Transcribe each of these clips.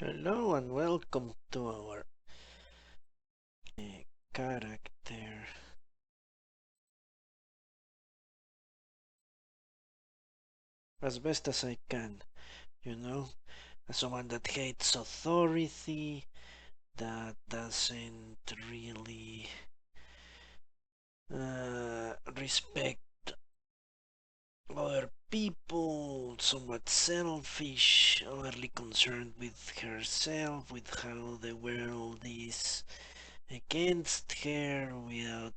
Hello and welcome to our character. As best as I can, you know, as someone that hates authority, that doesn't really respect other people, somewhat selfish, overly concerned with herself, with how the world is against her, without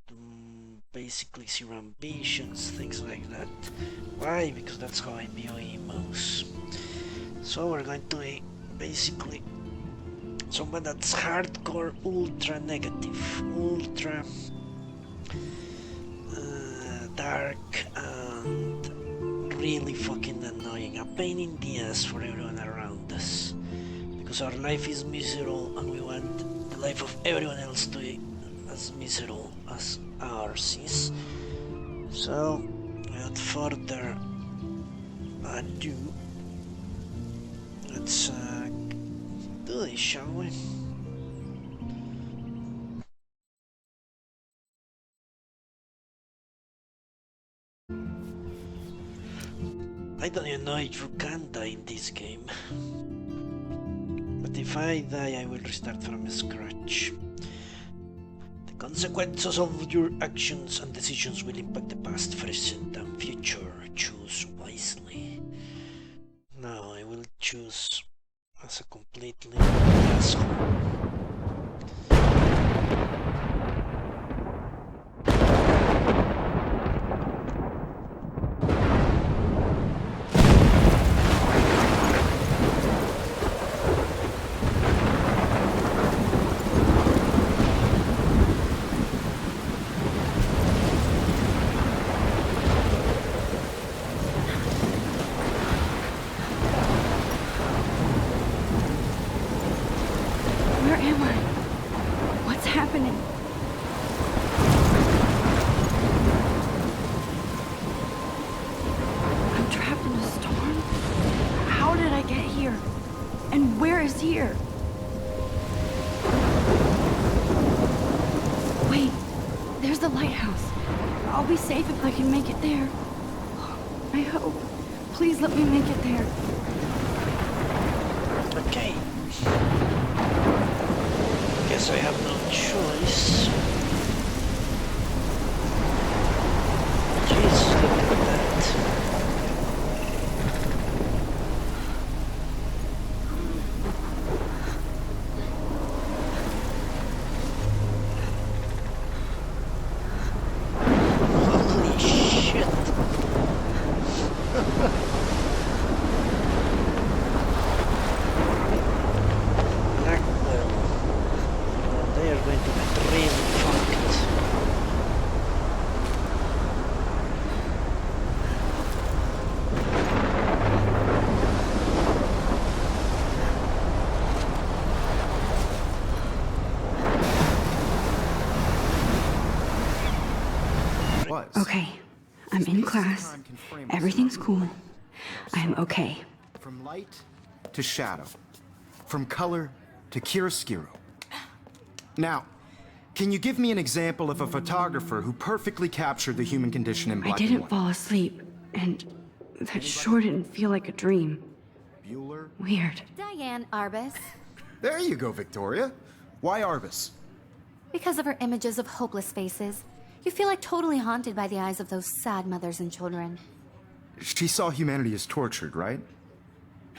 basically zero ambitions, things like that. Why? Because that's how I view emos. So we're going to be basically someone that's hardcore, ultra negative, ultra dark, and really fucking annoying, a pain in the ass for everyone around us, because our life is miserable and we want the life of everyone else to be as miserable as ours is. So without further ado, let's do this, shall we? I don't even know if you can die in this game, but if I die I will restart from scratch. The consequences of your actions and decisions will impact the past, present and future. Choose wisely. Now I will choose as a completely asshole. Safe if I can make it there. I hope. Please let me make it there. Okay. Guess I have no choice. Jeez, look at that. Okay, I'm in class. Everything's cool. I'm okay. From light to shadow. From color to chiaroscuro. Now, can you give me an example of a photographer who perfectly captured the human condition in black and white? I didn't fall asleep, and that sure didn't feel like a dream. Bueller? Weird. Diane Arbus. There you go, Victoria. Why Arbus? Because of her images of hopeless faces. You feel like totally haunted by the eyes of those sad mothers and children. She saw humanity as tortured, right?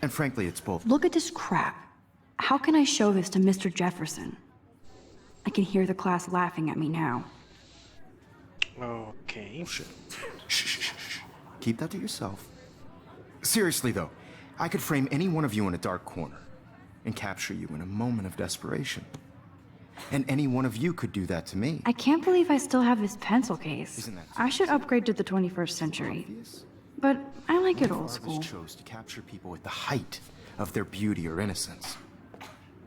And frankly, it's both. Look at this crap. How can I show this to Mr. Jefferson? I can hear the class laughing at me now. Okay. Oh, shit. Shh. Keep that to yourself. Seriously, though, I could frame any one of you in a dark corner and capture you in a moment of desperation. And any one of you could do that to me. I can't believe I still have this pencil case. Isn't that I should upgrade to the 21st century. obvious? But I like it old Arbus school. chose to capture people at the height of their beauty or innocence.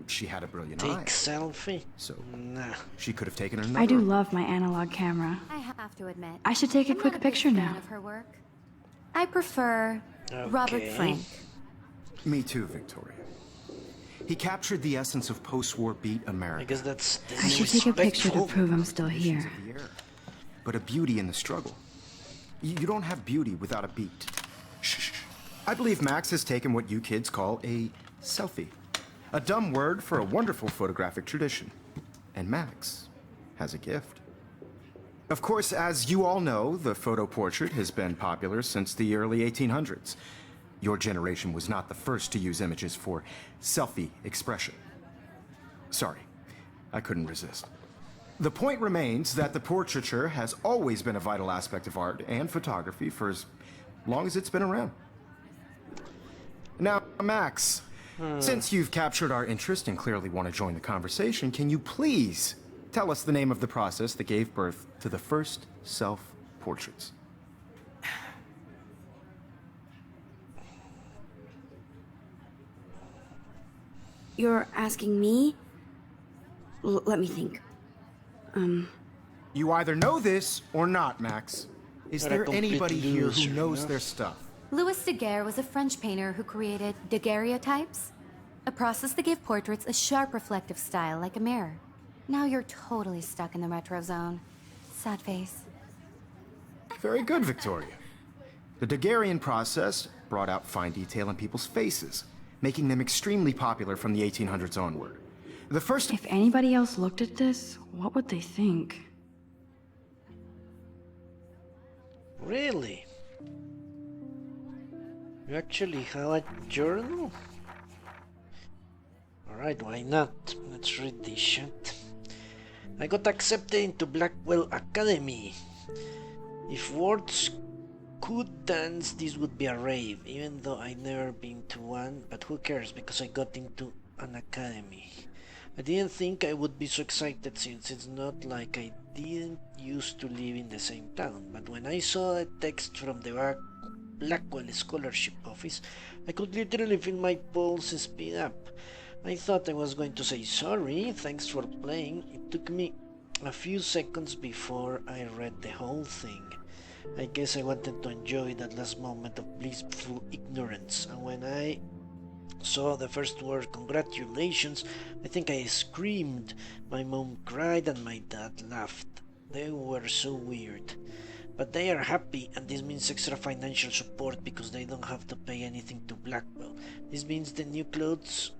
She had a brilliant eye. Take selfie? So, Nah. she could have taken another. I do love my analog camera. I have to admit. I should take a I'm quick not picture big fan now. of her work. I prefer Robert Okay. Frank. Me too, Victoria. He captured the essence of post-war beat America. I guess that's I should take a picture to prove I'm still Conditions here. of the era, but a beauty in the struggle. You don't have beauty without a beat. Shh. I believe Max has taken what you kids call a selfie. A dumb word for a wonderful photographic tradition. And Max has a gift. Of course, as you all know, the photo portrait has been popular since the early 1800s. Your generation was not the first to use images for selfie expression. Sorry, I couldn't resist. The point remains that the portraiture has always been a vital aspect of art and photography for as long as it's been around. Now, Max, since you've captured our interest and clearly want to join the conversation, can you please tell us the name of the process that gave birth to the first self-portraits? You're asking me? Let me think. You either know this or not, Max. Is You're a there complete anybody here loser, who knows no? their stuff? Louis Daguerre was a French painter who created daguerreotypes, a process that gave portraits a sharp reflective style like a mirror. Now you're totally stuck in the retro zone. Sad face. Very good, Victoria. The Daguerrean process brought out fine detail in people's faces, making them extremely popular from the 1800s onward. The first... If anybody else looked at this, what would they think? Really? You actually have a journal? Alright, why not? Let's read this shit. I got accepted into Blackwell Academy. If words could dance, this would be a rave, even though I'd never been to one, but who cares, because I got into an academy. I didn't think I would be so excited since it's not like I didn't used to live in the same town, but when I saw a text from the Blackwell Scholarship Office, I could literally feel my pulse speed up. I thought I was going to say sorry, thanks for playing. It took me a few seconds before I read the whole thing. I guess I wanted to enjoy that last moment of blissful ignorance, and when I saw the first word congratulations, I think I screamed. My mom cried and my dad laughed. They were so weird. But they are happy, and this means extra financial support because they don't have to pay anything to Blackwell. This means the new clothes,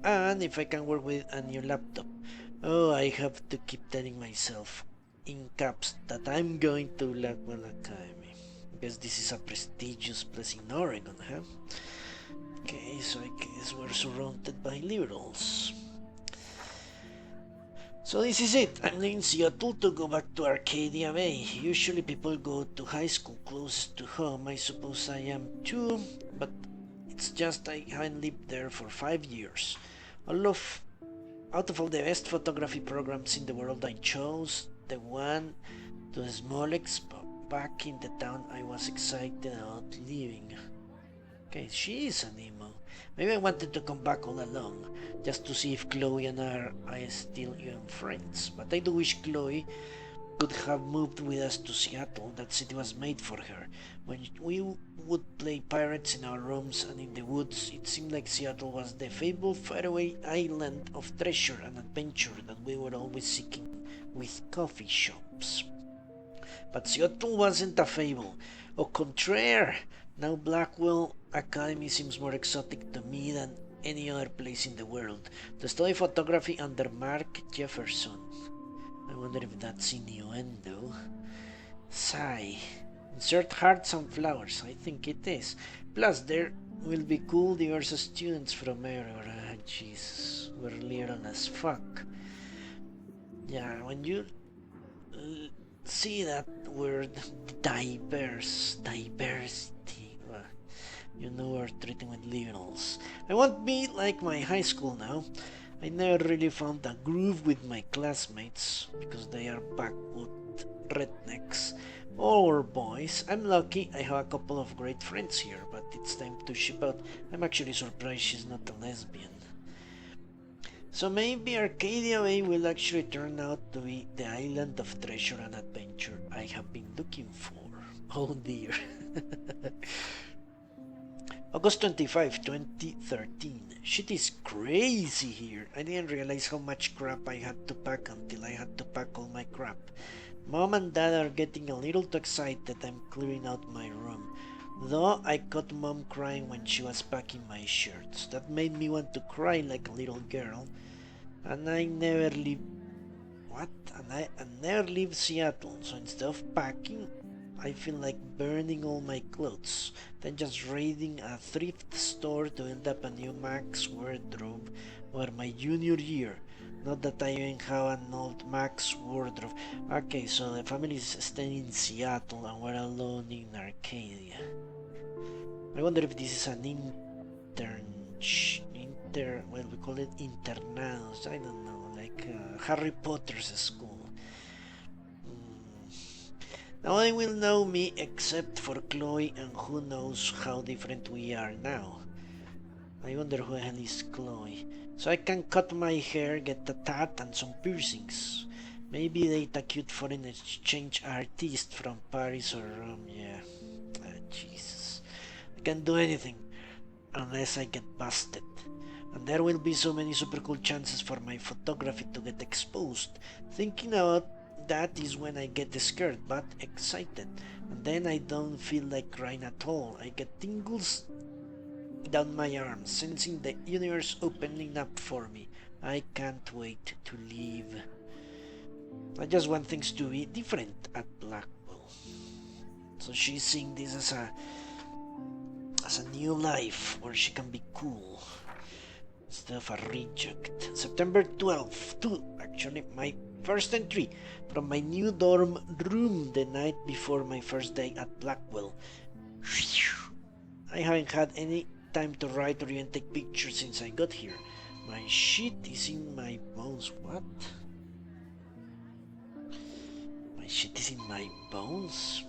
and if I can work with a new laptop. Oh, I have to keep telling myself in caps that I'm going to Blackwell Academy. Because this is a prestigious place in Oregon, huh? Okay, so I guess we're surrounded by liberals. So this is it. I'm leaving Seattle to go back to Arcadia Bay. Usually people go to high school closest to home. I suppose I am too, but it's just I haven't lived there for 5 years. Out of all the best photography programs in the world, I chose the one to the smallest, but back in the town I was excited about leaving. Okay, she is an emo. Maybe I wanted to come back all along, just to see if Chloe and I are still even friends. But I do wish Chloe could have moved with us to Seattle. That city was made for her. When we would play pirates in our rooms and in the woods, it seemed like Seattle was the fabled faraway island of treasure and adventure that we were always seeking with coffee shops. But Seattle wasn't a fable. Au contraire, now Blackwell Academy seems more exotic to me than any other place in the world. To study photography under Mark Jefferson. I wonder if that's innuendo. Sigh. Insert hearts and flowers. I think it is. Plus, there will be cool, diverse students from everywhere. Ah, Jesus, we're little as fuck. Yeah, when you see that word diversity, you know we're treating with liberals. I won't be like my high school now. I never really found a groove with my classmates because they are backwood rednecks or boys. I'm lucky I have a couple of great friends here, but it's time to ship out. I'm actually surprised she's not a lesbian. So maybe Arcadia Bay will actually turn out to be the island of treasure and adventure I have been looking for. Oh dear. August 25, 2013. Shit is crazy here. I didn't realize how much crap I had to pack until I had to pack all my crap. Mom and Dad are getting a little too excited I'm clearing out my room. Though I caught Mom crying when she was packing my shirts. That made me want to cry like a little girl. And I never leave... What? And I never leave Seattle, so instead of packing, I feel like burning all my clothes, then just raiding a thrift store to end up a new Max wardrobe over my junior year. Not that I even have an old Max wardrobe. Okay, so the family is staying in Seattle and we're alone in Arcadia. I wonder if this is an well, we call it internados, I don't know, like Harry Potter's school. Now they will know me except for Chloe, and who knows how different we are now. I wonder who the hell is Chloe. So I can cut my hair, get a tat and some piercings. Maybe date a cute foreign exchange artist from Paris or Rome, yeah. Jesus. I can't do anything unless I get busted. And there will be so many super cool chances for my photography to get exposed. Thinking about that is when I get scared but excited, and then I don't feel like crying at all. I get tingles down my arms, sensing the universe opening up for me. I can't wait to leave. I just want things to be different at Blackwell. So she's seeing this as a new life where she can be cool instead of a reject. September 12th, actually my first entry from my new dorm room the night before my first day at Blackwell. I haven't had any time to write or even take pictures since I got here. My shit is in my bones. What? My shit is in my bones?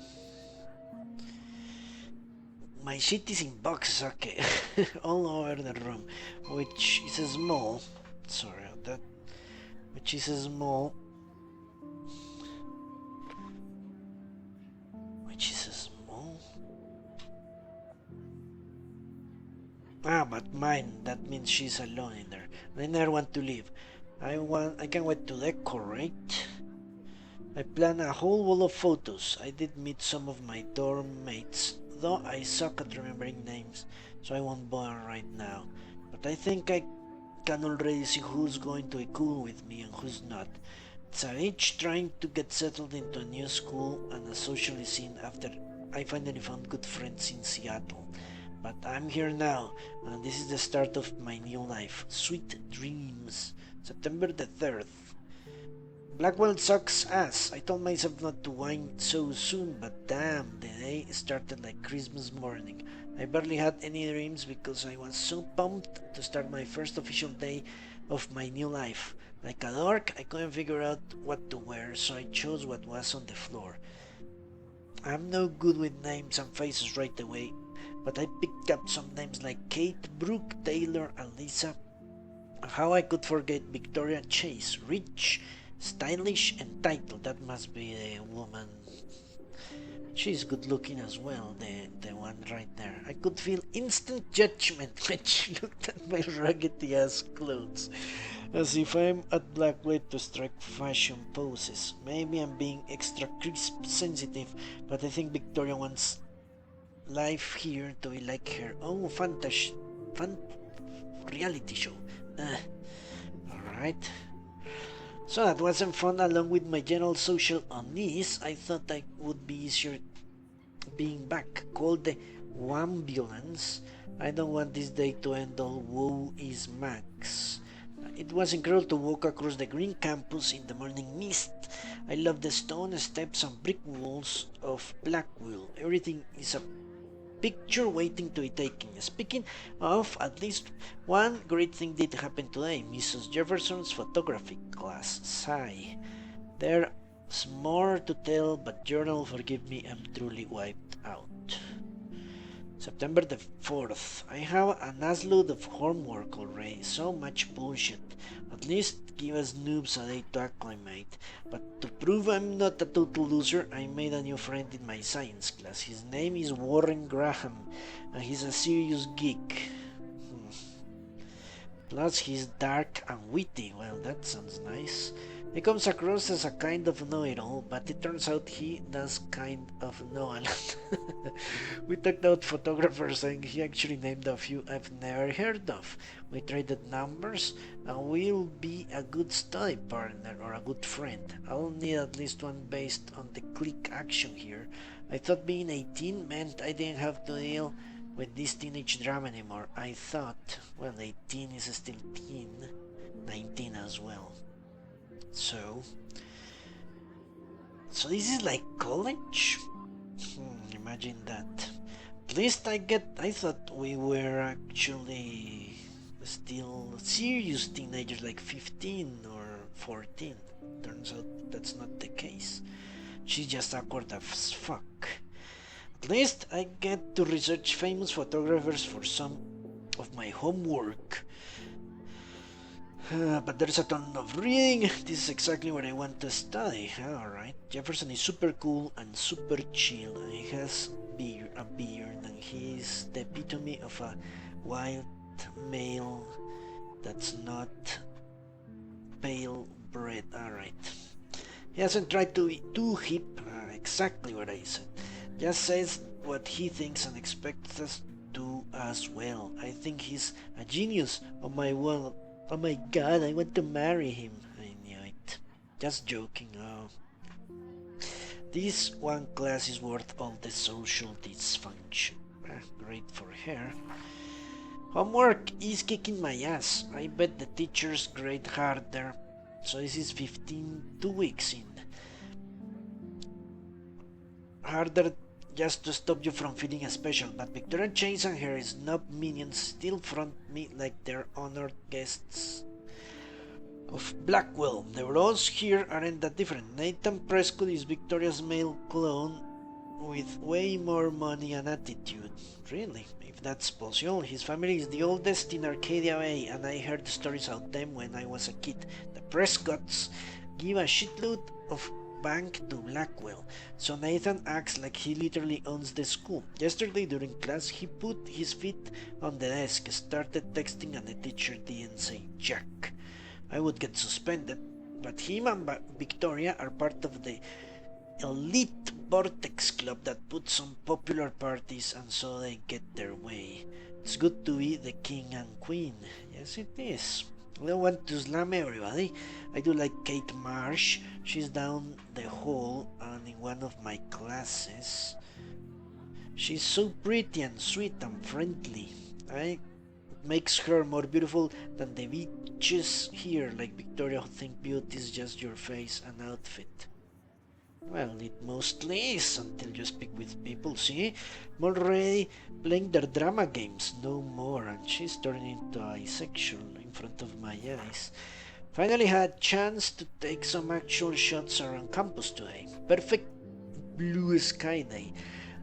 My shit is in boxes, okay. All over the room, which is small. Sorry about that. Which is small. Ah, but mine, that means she's alone in there. I never want to leave. I can't wait to decorate. I plan a whole wall of photos. I did meet some of my dorm mates, though I suck at remembering names, so I won't bother right now. But I think I can already see who's going to be cool with me and who's not. It's a age trying to get settled into a new school and a social scene after I finally found good friends in Seattle. But I'm here now, and this is the start of my new life. Sweet dreams. September the 3rd. Blackwell sucks ass. I told myself not to whine so soon, but damn, the day started like Christmas morning. I barely had any dreams because I was so pumped to start my first official day of my new life. Like a dork, I couldn't figure out what to wear, so I chose what was on the floor. I'm no good with names and faces right away, but I picked up some names like Kate, Brooke, Taylor, and Lisa. How I could forget Victoria Chase, rich, stylish, and titled. That must be the woman. She's good looking as well, the one right there. I could feel instant judgment when she looked at my raggedy ass clothes, as if I'm at Blackwell to strike fashion poses. Maybe I'm being extra crisp sensitive, but I think Victoria wants life here to be like her own reality show. Alright. So that wasn't fun. Along with my general social unease, I thought I would be easier being back. Called the Wambulance. I don't want this day to end all woe is Max. It was incredible to walk across the green campus in the morning mist. I love the stone steps and brick walls of Blackwell. Everything is a picture waiting to be taken. Speaking of, at least one great thing did happen today. Mrs. Jefferson's photography class. Sigh. There's more to tell, but journal, forgive me, I'm truly wiped out. September the 4th. I have an assload of homework already, so much bullshit. At least give us noobs a day to acclimate. But to prove I'm not a total loser, I made a new friend in my science class. His name is Warren Graham, and he's a serious geek. Plus he's dark and witty. Well, that sounds nice. He comes across as a kind of know-it-all, but it turns out he does kind of know a lot. We talked out photographers and he actually named a few I've never heard of. We traded numbers and we'll be a good study partner or a good friend. I'll need at least one based on the click action here. I thought being 18 meant I didn't have to deal with this teenage drama anymore. I thought, well, 18 is still teen, 19 as well. So this is like college? Imagine that. At least I thought we were actually still serious teenagers, like 15 or 14. Turns out that's not the case. She's just awkward as fuck. At least I get to research famous photographers for some of my homework. But there's a ton of reading. This is exactly what I want to study. Alright. Jefferson is super cool and super chill. And he has a beard and he's the epitome of a white male that's not pale bred. Alright. He hasn't tried to be too hip. Exactly what I said. Just says what he thinks and expects us to as well. I think he's a genius. Oh my god, I want to marry him. I knew it. Just joking. Oh. This one class is worth all the social dysfunction. Great for her. Homework is kicking my ass. I bet the teachers grade harder. So this is 2 weeks in. Harder just to stop you from feeling special, but Victoria Chase and her snob minions still front me like they're honored guests of Blackwell. The roles here aren't that different. Nathan Prescott is Victoria's male clone with way more money and attitude. Really, if that's possible. His family is the oldest in Arcadia Bay, and I heard stories about them when I was a kid. The Prescotts give a shitload of bank to Blackwell, so Nathan acts like he literally owns the school. Yesterday during class, he put his feet on the desk, started texting, and the teacher didn't say jack. I would get suspended, but him and Victoria are part of the elite Vortex Club that puts on popular parties, and so they get their way. It's good to be the king and queen. Yes, it is. I don't want to slam everybody. I do like Kate Marsh. She's down the hall and in one of my classes. She's so pretty and sweet and friendly. It makes her more beautiful than the bitches here like Victoria who think beauty is just your face and outfit. Well, it mostly is until you speak with people, see? I'm already playing their drama games, no more, and she's turning into asexual in front of my eyes. Finally had a chance to take some actual shots around campus today. Perfect blue sky day.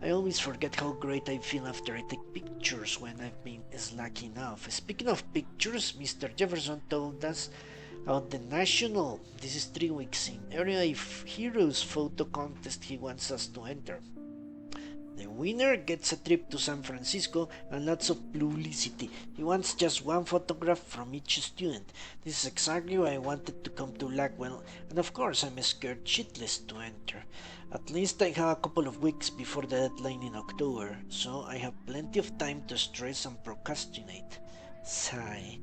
I always forget how great I feel after I take pictures when I've been slacking off. Speaking of pictures, Mr. Jefferson told us about the National, this is 3 weeks in, Area of Heroes photo contest he wants us to enter. The winner gets a trip to San Francisco and lots of publicity. He wants just one photograph from each student. This is exactly why I wanted to come to Blackwell, and of course I'm scared shitless to enter. At least I have a couple of weeks before the deadline in October, so I have plenty of time to stress and procrastinate. Sigh.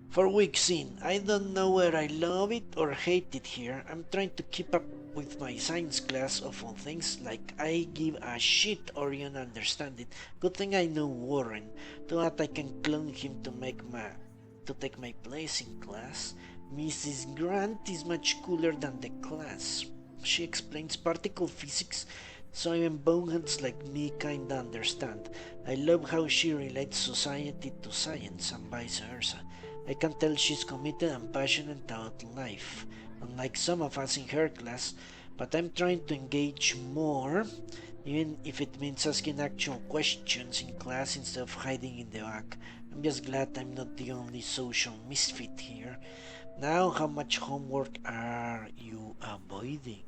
4 weeks in, I don't know whether I love it or hate it here. I'm trying to keep up with my science class of all things, like I give a shit or you understand it. Good thing I know Warren, so that I can clone him to take my place in class. Mrs. Grant is much cooler than the class. She explains particle physics, so even boneheads like me kinda understand. I love how she relates society to science and vice versa. I can tell she's committed and passionate about life, unlike some of us in her class, but I'm trying to engage more even if it means asking actual questions in class instead of hiding in the back. I'm just glad I'm not the only social misfit here. Now, how much homework are you avoiding?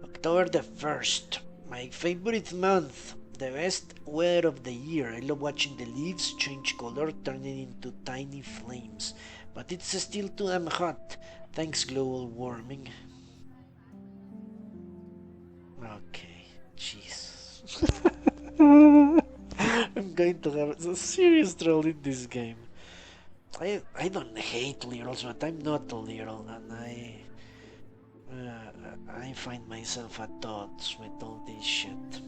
October the 1st, my favorite month, the best weather of the year. I love watching the leaves change color, turning into tiny flames. But it's still too damn hot. Thanks, global warming. Okay, jeez. I'm going to have a serious trouble in this game. I don't hate literals, but I'm not a literal, and I find myself at odds with all this shit.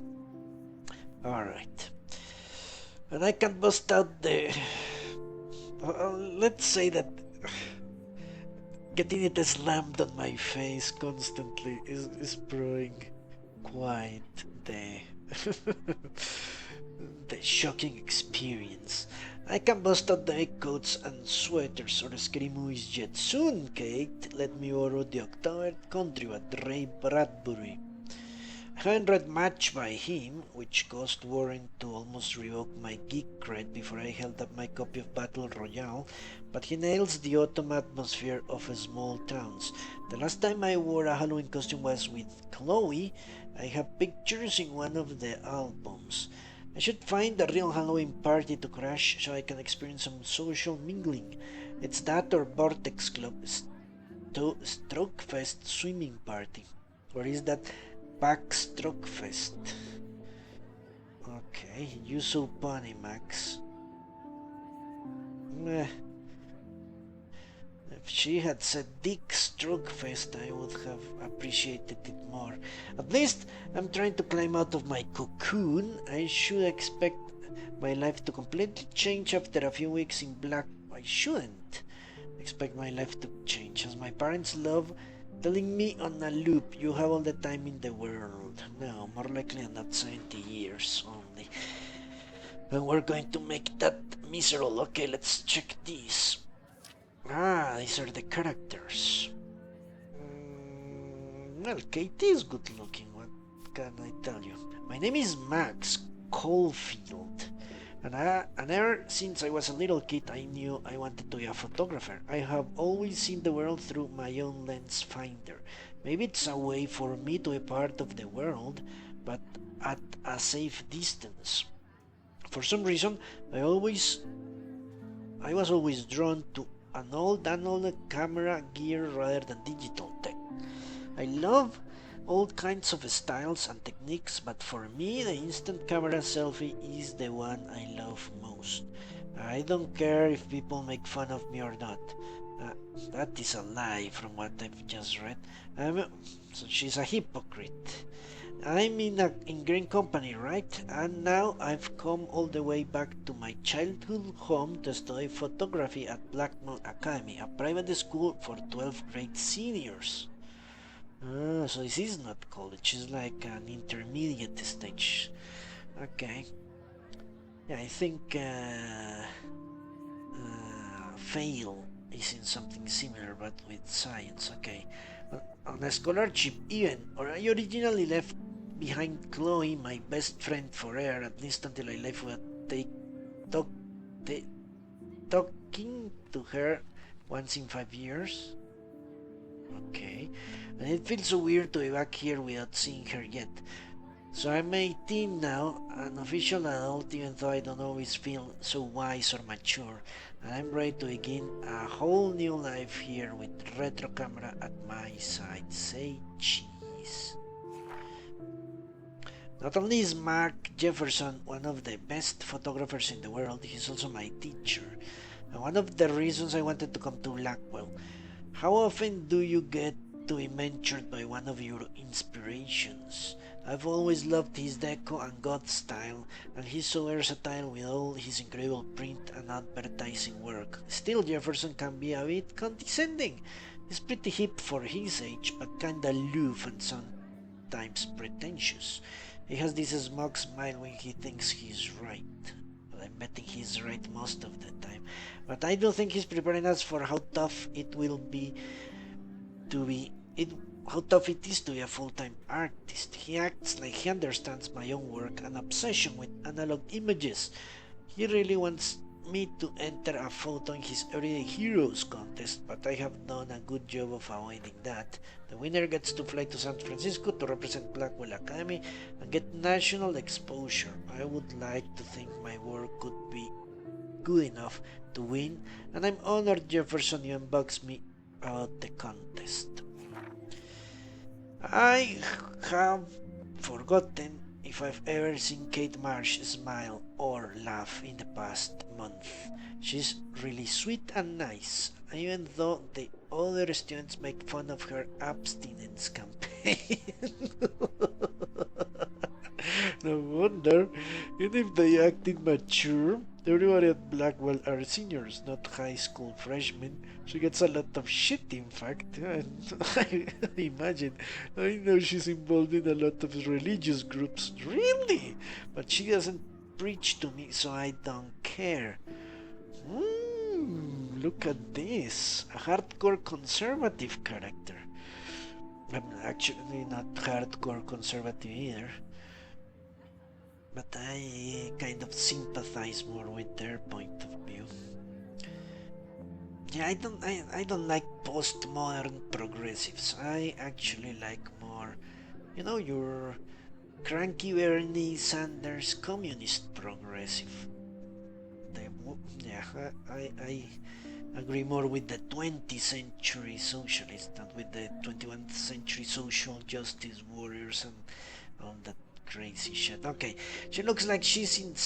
Alright. And I can bust out the... let's say that getting it slammed on my face constantly is brewing quite the... the shocking experience. I can bust out the egg coats and sweaters or scary movies yet soon, Kate. Let me borrow the October Country by Ray Bradbury. I haven't read much by him, which caused Warren to almost revoke my geek cred before I held up my copy of Battle Royale, but he nails the autumn atmosphere of small towns. The last time I wore a Halloween costume was with Chloe. I have pictures in one of the albums. I should find a real Halloween party to crash so I can experience some social mingling. It's that or Vortex Club Stroke Fest swimming party. Or is that Backstroke Fest? Okay, you so funny, Max. Meh. If she had said Dick Stroke Fest, I would have appreciated it more. At least I'm trying to climb out of my cocoon. I should expect my life to completely change after a few weeks in black. I shouldn't expect my life to change, as my parents love telling me on a loop, you have all the time in the world. No, more likely not 70 years only. And we're going to make that miserable. Okay, let's check these. Ah, these are the characters. Well, Katie is good looking, what can I tell you? My name is Max Caulfield, and ever since I was a little kid I knew I wanted to be a photographer. I have always seen the world through my own lens finder. Maybe it's a way for me to be part of the world, but at a safe distance. For some reason, I was always drawn to an old analog camera gear rather than digital tech. I love all kinds of styles and techniques, but for me the instant camera selfie is the one I love most. I don't care if people make fun of me or not. That is a lie from what I've just read. So she's a hypocrite. I'm in green company, right? And now I've come all the way back to my childhood home to study photography at Blackmore Academy, a private school for 12th grade seniors. So this is not college, it's like an intermediate stage. Okay. Yeah, I think fail is in something similar but with science. Okay. On a scholarship even, or I originally left behind Chloe, my best friend forever, at least until I left with talking to her once in 5 years. Okay, and it feels so weird to be back here without seeing her yet. So I'm 18 now, an official adult, even though I don't always feel so wise or mature, and I'm ready to begin a whole new life here with retro camera at my side. Say cheese. Not only is Mark Jefferson one of the best photographers in the world, he's also my teacher, and one of the reasons I wanted to come to Blackwell. How often do you get to be mentored by one of your inspirations? I've always loved his deco and god style, and he's so versatile with all his incredible print and advertising work. Still, Jefferson can be a bit condescending. He's pretty hip for his age, but kinda aloof and sometimes pretentious. He has this smug smile when he thinks he's right. But I'm betting he's right most of the time. But I do think he's preparing us for how tough it will be to be how tough it is to be a full-time artist. He acts like he understands my own work and obsession with analog images. He really wants me to enter a photo in his Everyday Heroes contest, but I have done a good job of avoiding that. The winner gets to fly to San Francisco to represent Blackwell Academy and get national exposure. I would like to think my work could be good enough to win, and I'm honored Jefferson even bugs me about the contest. I have forgotten if I've ever seen Kate Marsh smile or laugh in the past month. She's really sweet and nice, even though the other students make fun of her abstinence campaign. No wonder, even if they acted mature, everybody at Blackwell are seniors, not high school freshmen. She gets a lot of shit, in fact. I imagine. I know she's involved in a lot of religious groups. Really? But she doesn't preach to me, so I don't care. Look at this. A hardcore conservative character. I'm actually not hardcore conservative either, but I kind of sympathize more with their point of view. Yeah, I don't like postmodern progressives. I actually like more, your cranky Bernie Sanders communist progressive. I agree more with the 20th century socialists than with the 21st century social justice warriors and all that crazy shit. Okay, she looks like she's in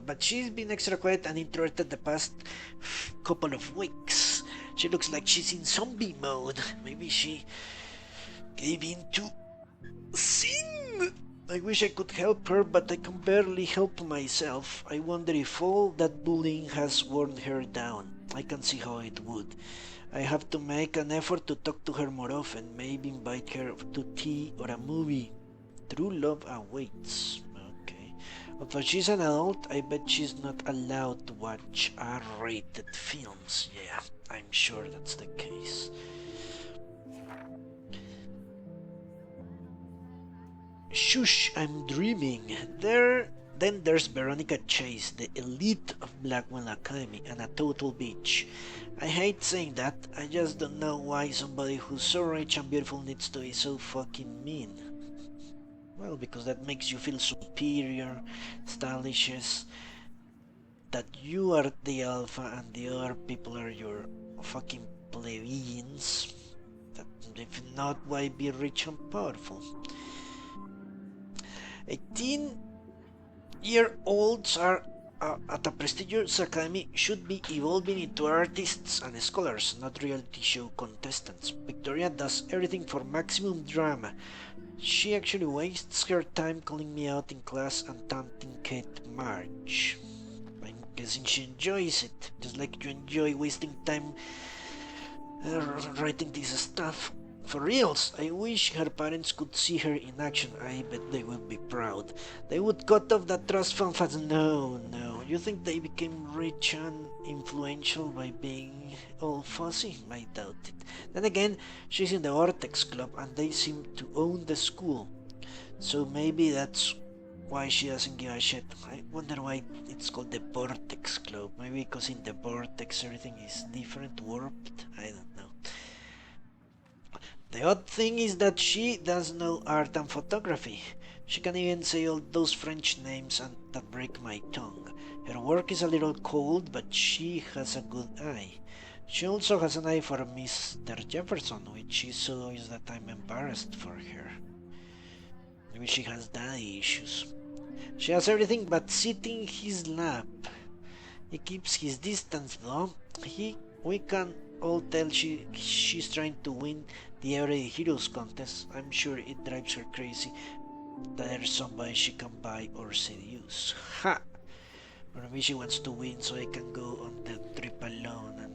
but she's been extra quiet and introverted the past couple of weeks. She looks like she's in zombie mode. Maybe she gave in to sin. I wish I could help her, but I can barely help myself. I wonder if all that bullying has worn her down. I can see how it would. I have to make an effort to talk to her more often, maybe invite her to tea or a movie. True love awaits. Okay. Although she's an adult, I bet she's not allowed to watch R-rated films. Yeah, I'm sure that's the case. Shush, I'm dreaming. Then there's Veronica Chase, the elite of Blackwell Academy, and a total bitch. I hate saying that, I just don't know why somebody who's so rich and beautiful needs to be so fucking mean. Well, because that makes you feel superior, stylish, that you are the alpha and the other people are your fucking plebeians. That if not, why be rich and powerful? 18-year-olds are at a prestigious academy should be evolving into artists and scholars, not reality show contestants. Victoria does everything for maximum drama. She actually wastes her time calling me out in class and taunting Kate March. I'm guessing she enjoys it, just like you enjoy wasting time writing this stuff. For reals, I wish her parents could see her in action. I bet they would be proud. They would cut off that trust fund fast. No. You think they became rich and influential by being all fussy? I doubt it. Then again, she's in the Vortex Club and they seem to own the school. So maybe that's why she doesn't give a shit. I wonder why it's called the Vortex Club. Maybe because in the Vortex everything is different, warped? I don't know. The odd thing is that she does know art and photography. She can even say all those French names and that break my tongue. Her work is a little cold, but she has a good eye. She also has an eye for Mr. Jefferson, which she so is that I'm embarrassed for her. Maybe she has daddy issues. She has everything but sit in his lap. He keeps his distance though. We can all tell she's trying to win the Everyday Heroes contest. I'm sure it drives her crazy that there's somebody she can buy or seduce. Ha! Or maybe she wants to win so I can go on the trip alone and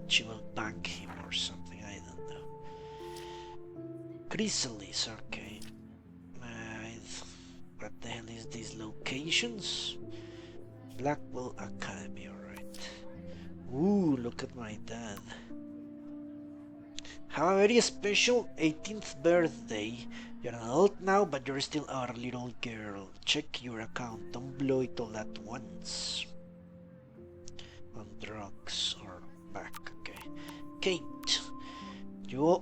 she will bank him or something. I don't know. Chrysalis, okay. What the hell is these locations? Blackwell Academy, alright. Ooh, look at my dad. Have a very special 18th birthday. You're an adult now, but you're still our little girl. Check your account. Don't blow it all at once. On drugs or back. Okay. Kate. You...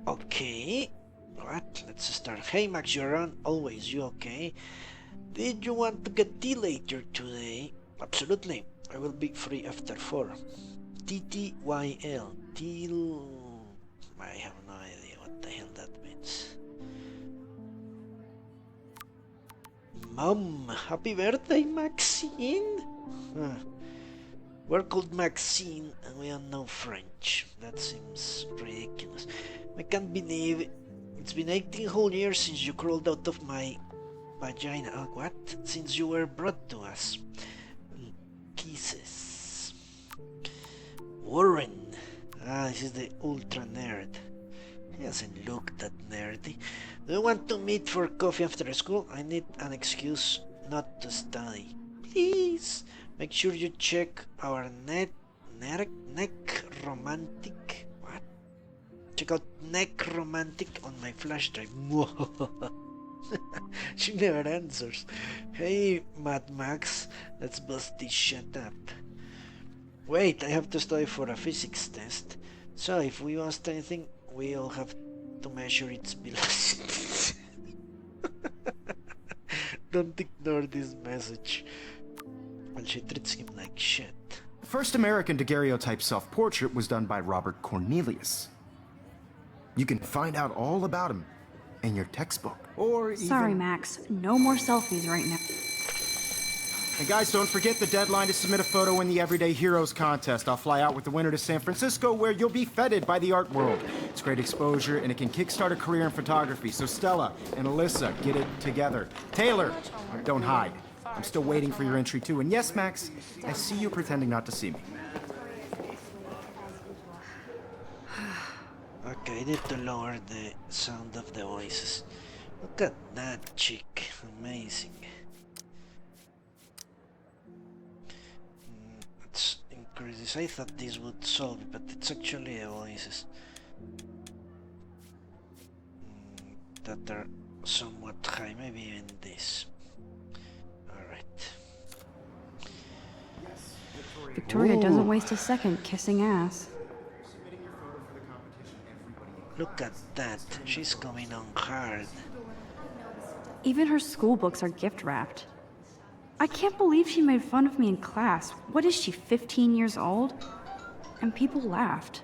Okay. What? Let's start. Hey Max, you're on. Always. You okay? Did you want to get tea later today? Absolutely. I will be free after 4. TTYL. Till... I have no idea what the hell that means. Mom, happy birthday, Maxine! Huh. We're called Maxine and we don't know French. That seems ridiculous. I can't believe it's been 18 whole years since you crawled out of my vagina. Oh, what? Since you were brought to us. Kisses. Warren. Ah, this is the ultra nerd. He doesn't look that nerdy. Do you want to meet for coffee after school? I need an excuse not to study. Please, make sure you check our neck romantic. What? Check out neck romantic on my flash drive. She never answers. Hey, Mad Max, let's bust this shit up. Wait, I have to study for a physics test. So if we want anything, we all have to measure its velocity. Don't ignore this message. Well, she treats him like shit. The first American daguerreotype self-portrait was done by Robert Cornelius. You can find out all about him in your textbook, or even... Sorry, Max. No more selfies right now. And guys, don't forget the deadline to submit a photo in the Everyday Heroes contest. I'll fly out with the winner to San Francisco, where you'll be feted by the art world. It's great exposure, and it can kickstart a career in photography. So Stella and Alyssa, get it together. Taylor, don't hide. I'm still waiting for your entry too. And yes, Max, I see you pretending not to see me. Okay, I need to lower the sound of the voices. Look at that chick. Amazing. Let's increase this. I thought this would solve it, but it's actually the voices that are somewhat high. Maybe even this. Alright. Victoria doesn't waste a second kissing ass. Look at that. She's coming on hard. Even her school books are gift wrapped. I can't believe she made fun of me in class. What is she, 15 years old? And people laughed.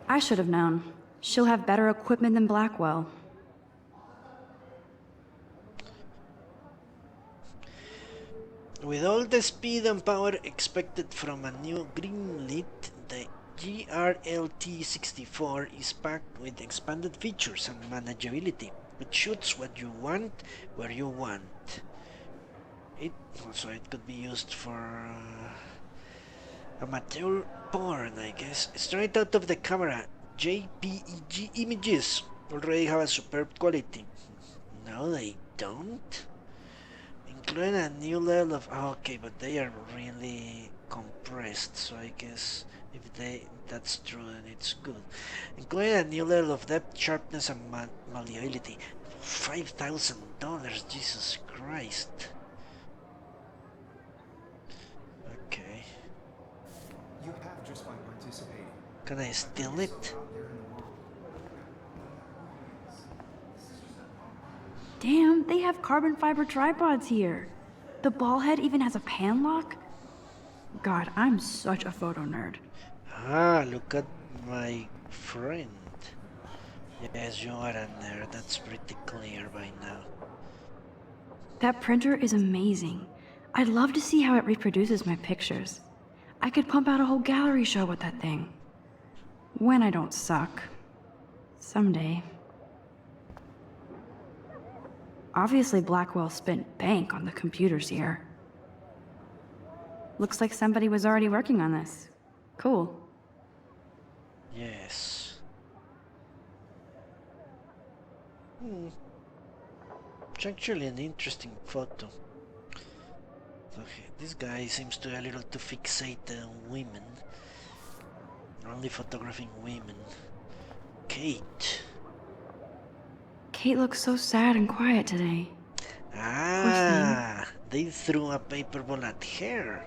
I should have known. She'll have better equipment than Blackwell. With all the speed and power expected from a new greenlit, the GRLT64 is packed with expanded features and manageability. It shoots what you want, where you want. It could be used for amateur porn, I guess. Straight out of the camera, JPEG images already have a superb quality. No, they don't. Including a new level of... Oh, okay, but they are really compressed, so I guess if that's true, then it's good. Including a new level of depth, sharpness, and malleability. $5,000, Jesus Christ. Okay. You have just by participating. Can I steal it? Damn, they have carbon fiber tripods here. The ball head even has a pan lock. God, I'm such a photo nerd. Ah, look at my friend. Yes, you are a nerd. That's pretty clear by now. That printer is amazing. I'd love to see how it reproduces my pictures. I could pump out a whole gallery show with that thing. When I don't suck. Someday. Obviously, Blackwell spent bank on the computers here. Looks like somebody was already working on this. Cool. Yes. It's actually an interesting photo. Okay, this guy seems to be a little too fixated on women. Only photographing women. Kate. Kate looks so sad and quiet today. Ah, they threw a paper ball at her.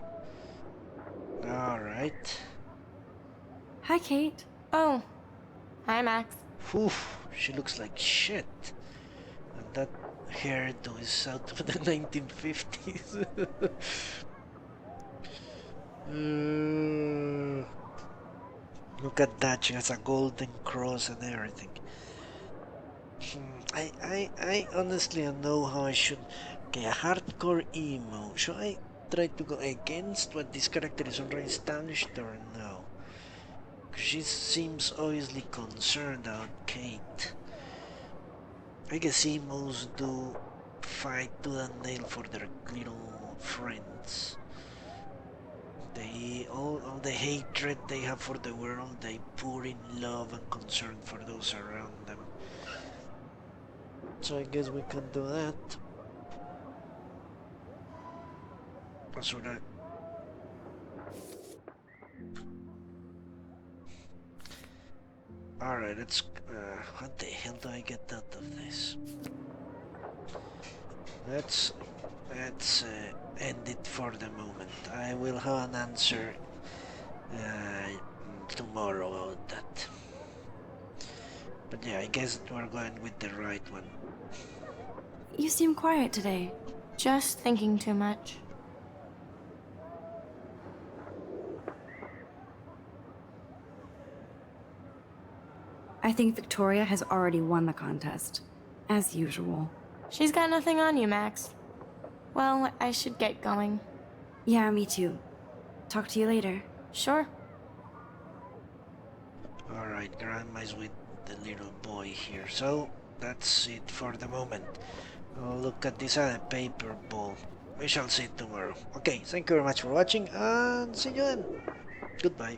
Alright. Hi, Kate. Oh, hi, Max. Oof, she looks like shit. And that hairdo is out of the 1950s. Look at that, she has a golden cross and everything. I honestly don't know how I should... Okay, a hardcore emo. Should I try to go against what this character is already established or no? She seems obviously concerned about Kate. I guess emos do fight to the nail for their little friends. All the hatred they have for the world, they pour in love and concern for those around them. So I guess we can do that. Basura. Alright, let's... what the hell do I get out of this? Let's end it for the moment. I will have an answer tomorrow about that. But yeah, I guess we're going with the right one. You seem quiet today. Just thinking too much. I think Victoria has already won the contest. As usual. She's got nothing on you, Max. Well, I should get going. Yeah, me too. Talk to you later. Sure. Alright, Grandma's with the little boy here. So, that's it for the moment. Oh, look at this other paper ball. We shall see it tomorrow. Okay, thank you very much for watching and see you then. Goodbye.